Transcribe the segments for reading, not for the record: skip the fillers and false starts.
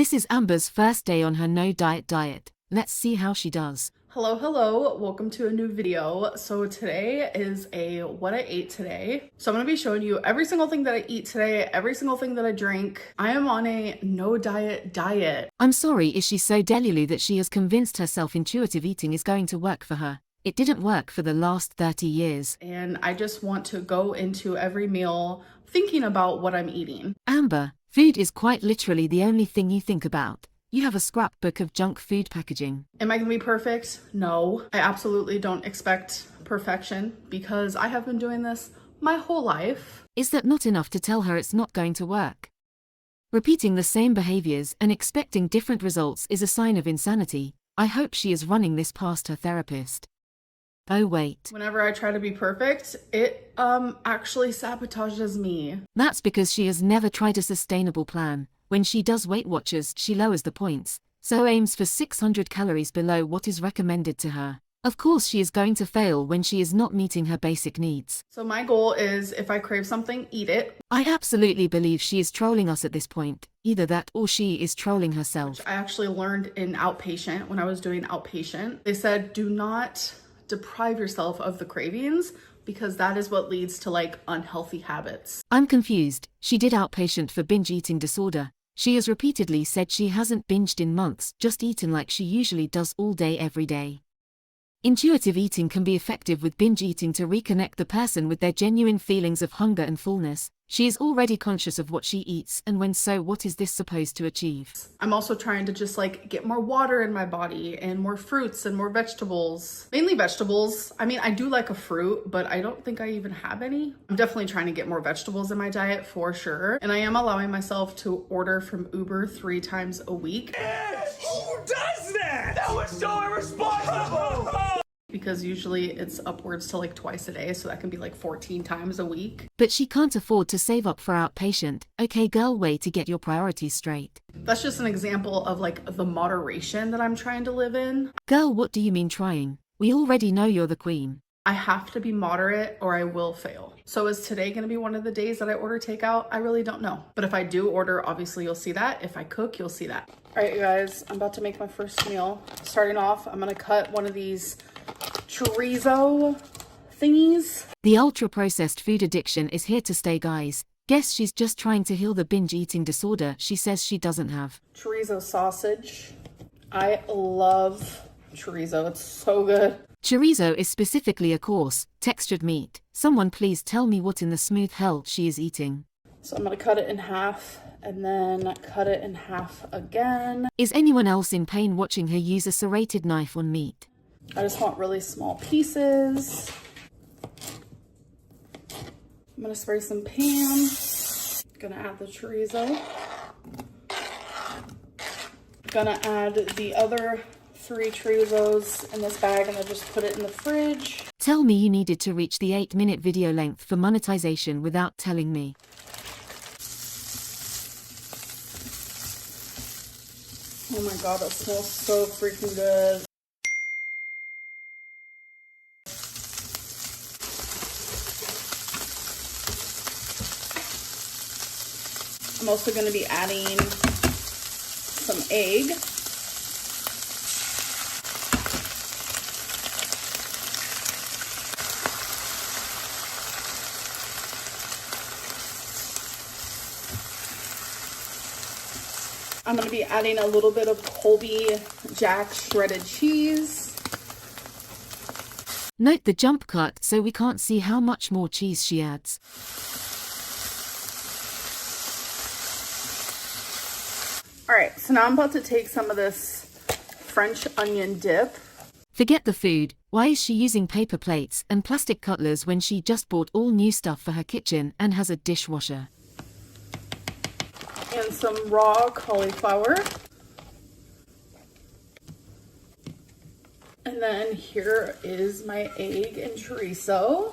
This is Amber's first day on her no-diet diet. Let's see how she does. Hello, welcome to a new video. So today is a what I ate today. So I'm gonna be showing you every single thing that I eat today, every single thing that I drink. I am on a no diet. I'm sorry, is she so delulu that she has convinced herself intuitive eating is going to work for her? It didn't work for the last 30 years. And I just want to go into every meal thinking about what I'm eating. Amber, food is quite literally the only thing you think about. You have a scrapbook of junk food packaging. Am I gonna be perfect? No, I absolutely don't expect perfection because I have been doing this my whole life. Is that not enough to tell her it's not going to work? Repeating the same behaviors and expecting different results is a sign of insanity. I hope she is running this past her therapist. Oh wait. Whenever I try to be perfect, it actually sabotages me. That's because she has never tried a sustainable plan. When she does Weight Watchers, she lowers the points, so aims for 600 calories below what is recommended to her. Of course she is going to fail when she is not meeting her basic needs. So my goal is if I crave something, eat it. I absolutely believe she is trolling us at this point. Either that or she is trolling herself. Which I actually learned in outpatient when I was doing outpatient. They said do not deprive yourself of the cravings because that is what leads to like unhealthy habits. I'm confused. She did outpatient for binge eating disorder. She has repeatedly said she hasn't binged in months, just eaten like she usually does all day every day. Intuitive eating can be effective with binge eating to reconnect the person with their genuine feelings of hunger and fullness. She is already conscious of what she eats and when, so what is this supposed to achieve? I'm also trying to just like get more water in my body and more fruits and more vegetables. Mainly vegetables. I mean, I do like a fruit, but I don't think I even have any. I'm definitely trying to get more vegetables in my diet for sure. And I am allowing myself to order from Uber 3 times a week. Who does that? That was so irresponsible! Because usually it's upwards to like twice a day, so that can be like 14 times a week. But she can't afford to save up for outpatient. Okay girl, way to get your priorities straight. That's just an example of like the moderation that I'm trying to live in. Girl, what do you mean trying? We already know you're the queen. I have to be moderate or I will fail. So is today gonna be one of the days that I order takeout? I really don't know. But if I do order, obviously you'll see that. If I cook, you'll see that. All right, you guys, I'm about to make my first meal. Starting off, I'm gonna cut one of these chorizo thingies. The ultra-processed food addiction is here to stay, guys. Guess she's just trying to heal the binge eating disorder she says she doesn't have. Chorizo sausage. I love chorizo, it's so good. Chorizo is specifically a coarse, textured meat. Someone please tell me what in the smooth hell she is eating. So I'm gonna cut it in half and then cut it in half again. Is anyone else in pain watching her use a serrated knife on meat? I just want really small pieces. I'm gonna spray some pan. Gonna add the chorizo. Gonna add the other 3 chorizos in this bag and I just put it in the fridge. Tell me you needed to reach the 8-minute video length for monetization without telling me. Oh my god, that smells so freaking good. I'm also going to be adding some egg. I'm going to be adding a little bit of Colby Jack shredded cheese. Note the jump cut so we can't see how much more cheese she adds. All right, so now I'm about to take some of this French onion dip. Forget the food. Why is she using paper plates and plastic cutlers when she just bought all new stuff for her kitchen and has a dishwasher? And some raw cauliflower. And then here is my egg and chorizo.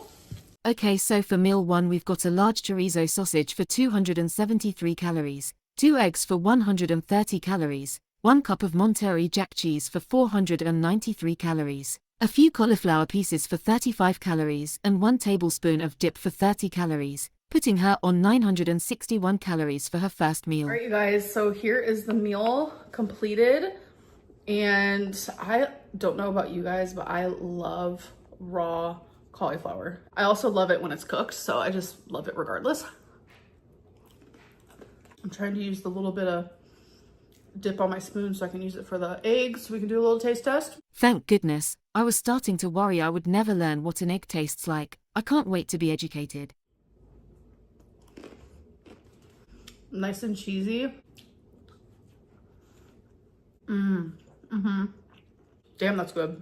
Okay, so for meal 1 we've got a large chorizo sausage for 273 calories, 2 eggs for 130 calories, 1 cup of Monterey Jack cheese for 493 calories, a few cauliflower pieces for 35 calories and 1 tablespoon of dip for 30 calories. putting her on 961 calories for her first meal. All right, you guys, so here is the meal completed. And I don't know about you guys, but I love raw cauliflower. I also love it when it's cooked, so I just love it regardless. I'm trying to use the little bit of dip on my spoon so I can use it for the eggs so we can do a little taste test. Thank goodness. I was starting to worry I would never learn what an egg tastes like. I can't wait to be educated. Nice and cheesy. Damn, that's good.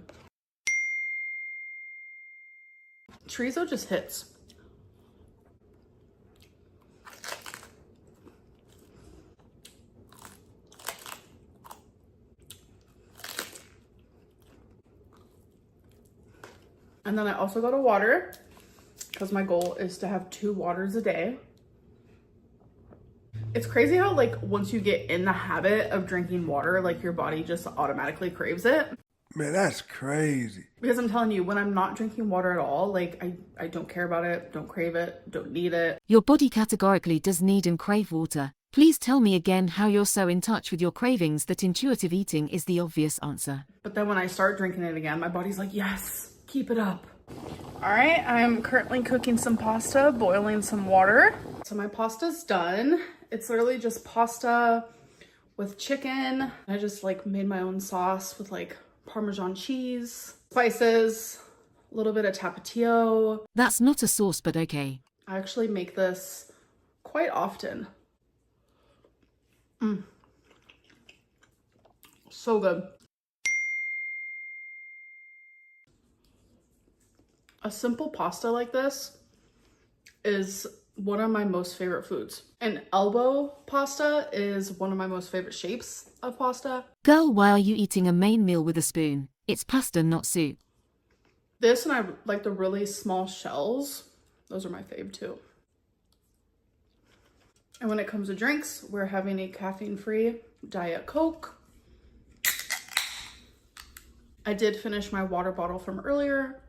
Chorizo just hits. And then I also got a water because my goal is to have 2 waters a day. It's crazy how like once you get in the habit of drinking water, like your body just automatically craves it. Man, that's crazy. Because I'm telling you, when I'm not drinking water at all, like I don't care about it, don't crave it, don't need it. Your body categorically does need and crave water. Please tell me again how you're so in touch with your cravings that intuitive eating is the obvious answer. But then when I start drinking it again, my body's like, yes, keep it up. All right, I'm currently cooking some pasta, boiling some water. So my pasta's done. It's literally just pasta with chicken. I just like made my own sauce with like Parmesan cheese, spices, a little bit of tapatio. That's not a sauce, but okay. I actually make this quite often. So good. A simple pasta like this is one of my most favorite foods. And elbow pasta is one of my most favorite shapes of pasta. Girl, why are you eating a main meal with a spoon? It's pasta, not soup. This, and I like the really small shells. Those are my fave too. And when it comes to drinks, we're having a caffeine-free Diet Coke. I did finish my water bottle from earlier,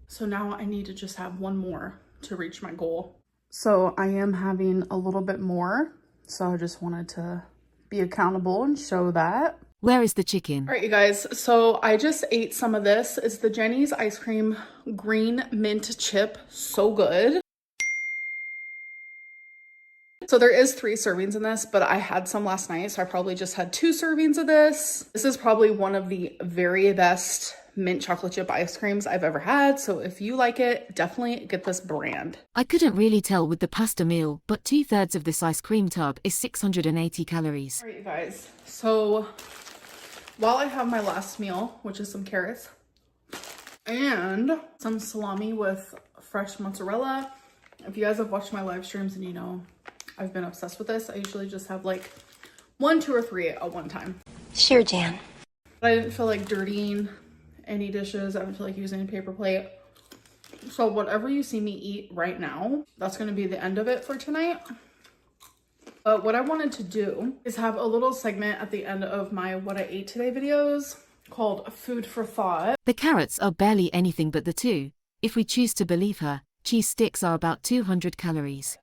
so now I need to just have one more to reach my goal. So I am having a little bit more, so I just wanted to be accountable and show that. Where is the chicken? All right, you guys, so I just ate some of this. It's the Jenny's Ice Cream Green Mint Chip. So good. So there is 3 servings in this, but I had some last night, so I probably just had 2 servings of this. This is probably one of the very best mint chocolate chip ice creams I've ever had. So if you like it, definitely get this brand. I couldn't really tell with the pasta meal, but 2/3 of this ice cream tub is 680 calories. All right, you guys. So while I have my last meal, which is some carrots and some salami with fresh mozzarella. If you guys have watched my live streams and you know I've been obsessed with this, I usually just have like 1, 2, or 3 at one time. Sure, Jan. But I didn't feel like dirtying any dishes. I didn't feel like using a paper plate. So whatever you see me eat right now, that's going to be the end of it for tonight. But what I wanted to do is have a little segment at the end of my What I Ate Today videos called Food for Thought. The carrots are barely anything but the 2. If we choose to believe her, cheese sticks are about 200 calories.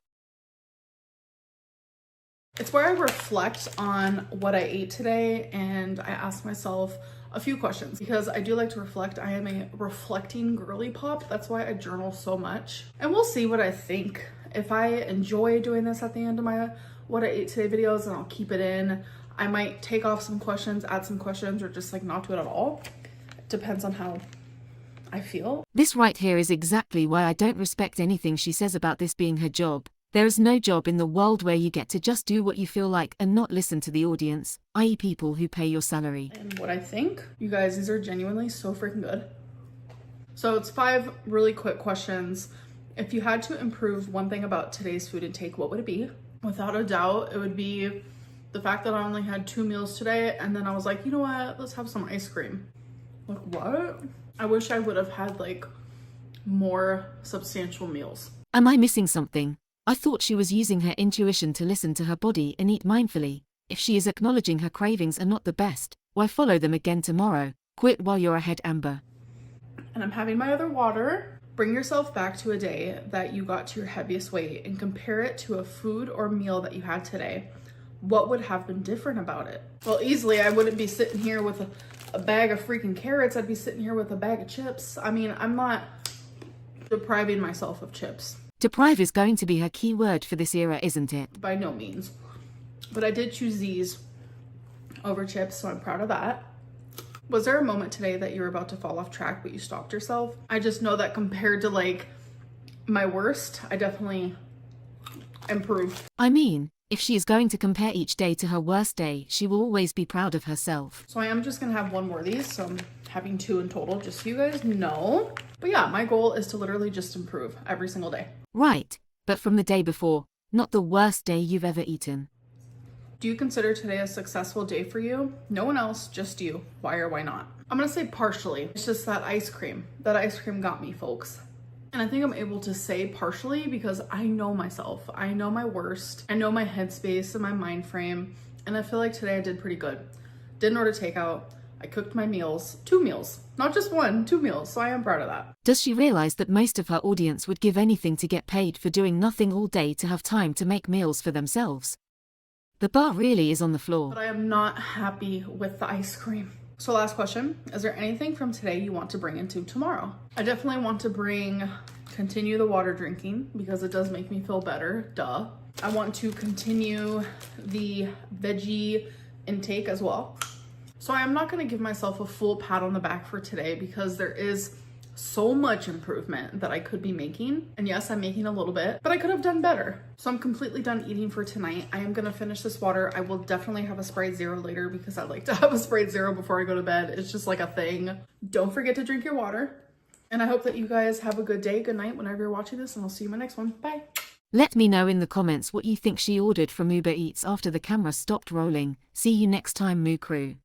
It's where I reflect on what I ate today and I ask myself a few questions because I do like to reflect. I am a reflecting girly pop. That's why I journal so much. And we'll see what I think. If I enjoy doing this at the end of my What I Ate Today videos, then I'll keep it in. I might take off some questions, add some questions, or just like not do it at all. It depends on how I feel. This right here is exactly why I don't respect anything she says about this being her job. There is no job in the world where you get to just do what you feel like and not listen to the audience, i.e. people who pay your salary. And what I think, you guys, these are genuinely so freaking good. So it's 5 really quick questions. If you had to improve one thing about today's food intake, what would it be? Without a doubt, it would be the fact that I only had 2 meals today, and then I was like, you know what, let's have some ice cream. Like, what? I wish I would have had like more substantial meals. Am I missing something? I thought she was using her intuition to listen to her body and eat mindfully. If she is acknowledging her cravings are not the best, why follow them again tomorrow? Quit while you're ahead, Amber. And I'm having my other water. Bring yourself back to a day that you got to your heaviest weight and compare it to a food or meal that you had today. What would have been different about it? Well, easily I wouldn't be sitting here with a bag of freaking carrots. I'd be sitting here with a bag of chips. I mean, I'm not depriving myself of chips. Deprive is going to be her key word for this era, isn't it? By no means. But I did choose these over chips, so I'm proud of that. Was there a moment today that you were about to fall off track, but you stopped yourself? I just know that compared to like my worst, I definitely improved. I mean, if she is going to compare each day to her worst day, she will always be proud of herself. So I am just gonna have one more of these, so I'm having 2 in total, just so you guys know. But yeah, my goal is to literally just improve every single day. Right, but from the day before, not the worst day you've ever eaten. Do you consider today a successful day for you? No one else, just you. Why or why not? I'm gonna say partially. It's just that ice cream. That ice cream got me, folks. And I think I'm able to say partially because I know myself. I know my worst. I know my headspace and my mind frame. And I feel like today I did pretty good. Didn't order takeout. I cooked my meals. 2 meals. Not just 1, 2 meals. So I am proud of that. Does she realize that most of her audience would give anything to get paid for doing nothing all day to have time to make meals for themselves? The bar really is on the floor. But I am not happy with the ice cream. So last question, is there anything from today you want to bring into tomorrow? I definitely want to continue the water drinking because it does make me feel better, duh. I want to continue the veggie intake as well. So I am not gonna give myself a full pat on the back for today because there is so much improvement that I could be making. And yes, I'm making a little bit, but I could have done better. So I'm completely done eating for tonight. I am gonna finish this water. I will definitely have a Sprite Zero later because I like to have a Sprite Zero before I go to bed. It's just like a thing. Don't forget to drink your water. And I hope that you guys have a good day, good night whenever you're watching this, and I'll see you in my next one. Bye. Let me know in the comments what you think she ordered from Uber Eats after the camera stopped rolling. See you next time, Moo Crew.